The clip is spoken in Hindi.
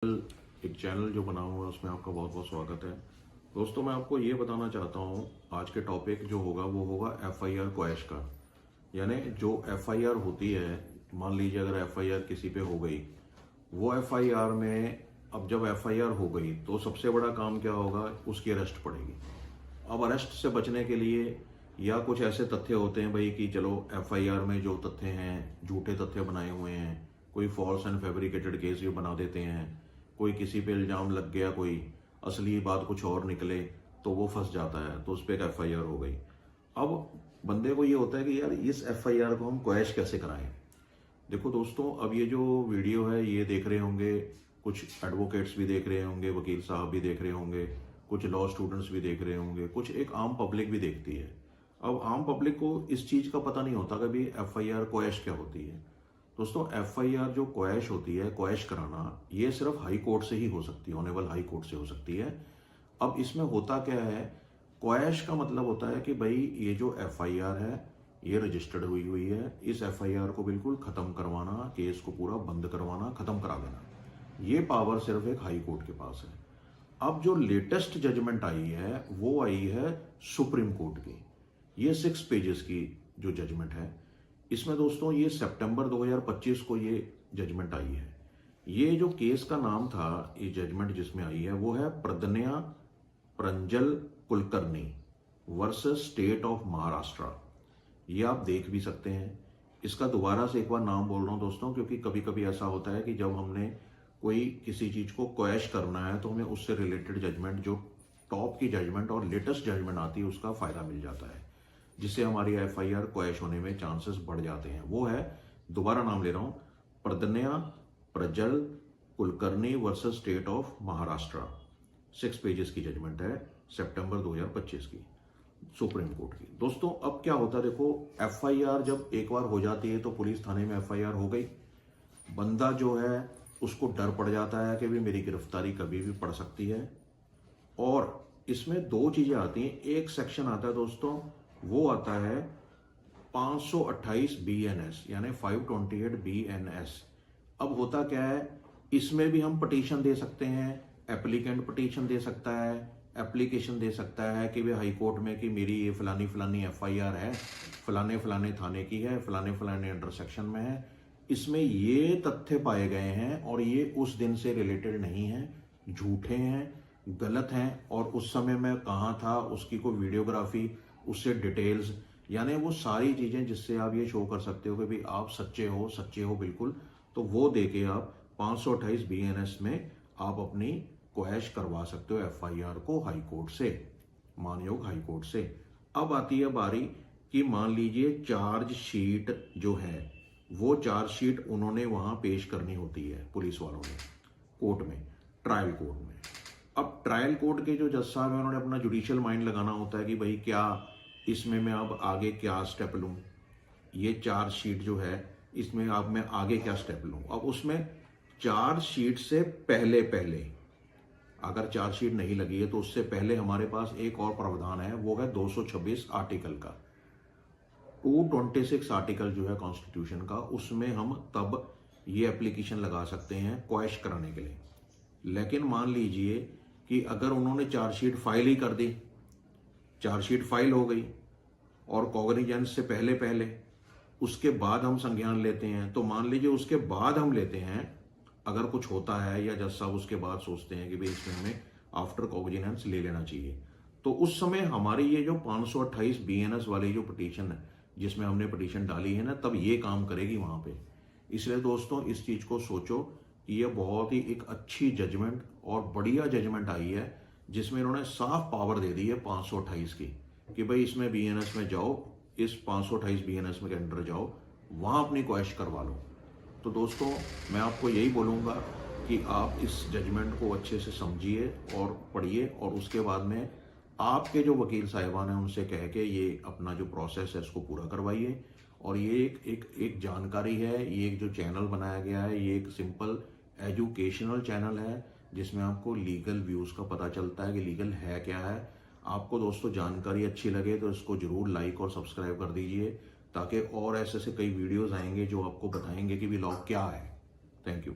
एक चैनल जो बना हुआ है उसमें आपका बहुत बहुत स्वागत है। दोस्तों, मैं आपको ये बताना चाहता हूँ आज के टॉपिक जो होगा वो होगा एफआईआर क्वैश का। यानी जो एफआईआर होती है, मान लीजिए अगर एफआईआर किसी पे हो गई, वो एफआईआर में अब जब एफआईआर हो गई तो सबसे बड़ा काम क्या होगा, उसकी अरेस्ट पड़ेगी। अब अरेस्ट से बचने के लिए या कुछ ऐसे तथ्य होते हैं भाई कि चलो एफआईआर में जो तथ्य हैं झूठे तथ्य बनाए हुए हैं, कोई फॉल्स एंड फैब्रिकेटेड केस भी बना देते हैं, कोई किसी पे इल्जाम लग गया, कोई असली बात कुछ और निकले तो वो फंस जाता है, तो उस पर एक एफआईआर हो गई। अब बंदे को ये होता है कि यार इस एफआईआर को हम क्वैश कैसे कराएं। देखो दोस्तों, अब ये जो वीडियो है ये देख रहे होंगे कुछ एडवोकेट्स भी देख रहे होंगे, वकील साहब भी देख रहे होंगे, कुछ लॉ स्टूडेंट्स भी देख रहे होंगे, कुछ एक आम पब्लिक भी देखती है। अब आम पब्लिक को इस चीज का पता नहीं होता कि भाई एफआईआर क्वैश क्या होती है। दोस्तों, एफआईआर जो क्वैश होती है, क्वैश कराना, ये सिर्फ हाई कोर्ट से ही हो सकती है, ऑनरेबल हाई कोर्ट से हो सकती है। अब इसमें होता क्या है, क्वैश का मतलब होता है कि भाई ये जो एफआईआर है ये रजिस्टर्ड हुई है, इस एफआईआर को बिल्कुल खत्म करवाना, केस को पूरा बंद करवाना, खत्म करा देना, ये पावर सिर्फ एक हाई कोर्ट के पास है। अब जो लेटेस्ट जजमेंट आई है वो आई है सुप्रीम कोर्ट की। ये 6 पेजेस की जो जजमेंट है, इसमें दोस्तों ये सितंबर 2025 को ये जजमेंट आई है। ये जो केस का नाम था, ये जजमेंट जिसमें आई है वो है Pradnya Pranjal Kulkarni versus state of Maharashtra. ये आप देख भी सकते हैं। इसका दोबारा से एक बार नाम बोल रहा हूं दोस्तों, क्योंकि कभी कभी ऐसा होता है कि जब हमने कोई किसी चीज को क्वैश करना है तो हमें उससे रिलेटेड जजमेंट, जो टॉप की जजमेंट और लेटेस्ट जजमेंट आती है, उसका फायदा मिल जाता है, जिससे हमारी एफआईआर क्वैश होने में चांसेस बढ़ जाते हैं। वो है, दोबारा नाम ले रहा हूं, Pradnya Prajwal Kulkarni versus state of Maharashtra. 6 pages की जजमेंट है, सितंबर 2025 की, सुप्रीम कोर्ट की। दोस्तों, अब क्या होता है, देखो एफआईआर जब एक बार हो जाती है तो पुलिस थाने में एफआईआर हो गई, बंदा जो है उसको डर पड़ जाता है कि भी मेरी गिरफ्तारी कभी भी पड़ सकती है। और इसमें 2 चीजें आती हैं। एक सेक्शन आता है दोस्तों, वो आता है 528 BNS, यानी 528 BNS। अब होता क्या है, इसमें भी हम पिटीशन दे सकते हैं, एप्लीकेंट पिटीशन दे सकता है, एप्लीकेशन दे सकता है कि भाई हाई कोर्ट में कि मेरी ये फलानी फलानी एफआईआर है, फलाने फलाने थाने की है, फलाने फलाने इंटरसेक्शन में है, इसमें ये तथ्य पाए गए हैं और ये उस दिन से रिलेटेड नहीं है, झूठे हैं, गलत हैं, और उस समय मैं कहाँ था उसकी कोई वीडियोग्राफी, उससे डिटेल्स, यानी वो सारी चीजें जिससे आप ये शो कर सकते हो कि भाई आप सच्चे हो बिल्कुल, तो वो देके आप 528 BNS में आप अपनी क्वैश करवा सकते हो एफआईआर को हाई कोर्ट से, मानयोग हाई कोर्ट से। अब आती है बारी कि मान लीजिए चार्जशीट जो है, वो चार्जशीट उन्होंने वहां पेश करनी होती है पुलिस वालों ने कोर्ट में, ट्रायल कोर्ट में। अब ट्रायल कोर्ट के जो जज साहब हैं, उन्होंने अपना जुडिशियल माइंड लगाना होता है कि भाई क्या इसमें मैं अब आगे क्या स्टेप लूं, ये चार्जशीट जो है इसमें अब मैं आगे क्या स्टेप लूं। अब उसमें चार्जशीट से पहले पहले अगर चार्जशीट नहीं लगी है तो उससे पहले हमारे पास एक और प्रावधान है, वो है 226 आर्टिकल का, 226 आर्टिकल जो है कॉन्स्टिट्यूशन का, उसमें हम तब ये एप्लीकेशन लगा सकते हैं क्वैश कराने के लिए। लेकिन मान लीजिए कि अगर उन्होंने चार्जशीट फाइल ही कर दी, चार्जशीट फाइल हो गई और कॉग्निजेंस से पहले पहले उसके बाद हम संज्ञान लेते हैं, तो मान लीजिए उसके बाद हम लेते हैं, अगर कुछ होता है या जज साहब उसके बाद सोचते हैं कि भाई इसमें हमें आफ्टर कॉग्निजेंस ले लेना चाहिए, तो उस समय हमारी ये जो 528 BNS वाली जो पिटीशन है, जिसमें हमने पिटीशन डाली है ना, तब ये काम करेगी वहां पे। इसलिए दोस्तों, इस चीज को सोचो कि ये बहुत ही एक अच्छी जजमेंट और बढ़िया जजमेंट आई है, जिसमें इन्होंने साफ पावर दे दी है 528 की कि भाई इसमें BNS में जाओ, इस 528 BNS में के अंडर जाओ, वहां अपनी क्वैश करवा लो। तो दोस्तों, मैं आपको यही बोलूंगा कि आप इस जजमेंट को अच्छे से समझिए और पढ़िए, और उसके बाद में आपके जो वकील साहिबान हैं उनसे कह के ये अपना जो प्रोसेस है इसको पूरा करवाइए। और ये एक जानकारी है, ये एक जो चैनल बनाया गया है, ये एक सिंपल एजुकेशनल चैनल है, जिसमें आपको लीगल व्यूज का पता चलता है कि लीगल है क्या है। आपको दोस्तों जानकारी अच्छी लगे तो इसको जरूर लाइक और सब्सक्राइब कर दीजिए, ताकि और ऐसे कई वीडियोस आएंगे जो आपको बताएंगे कि भी लॉ क्या है। Thank you.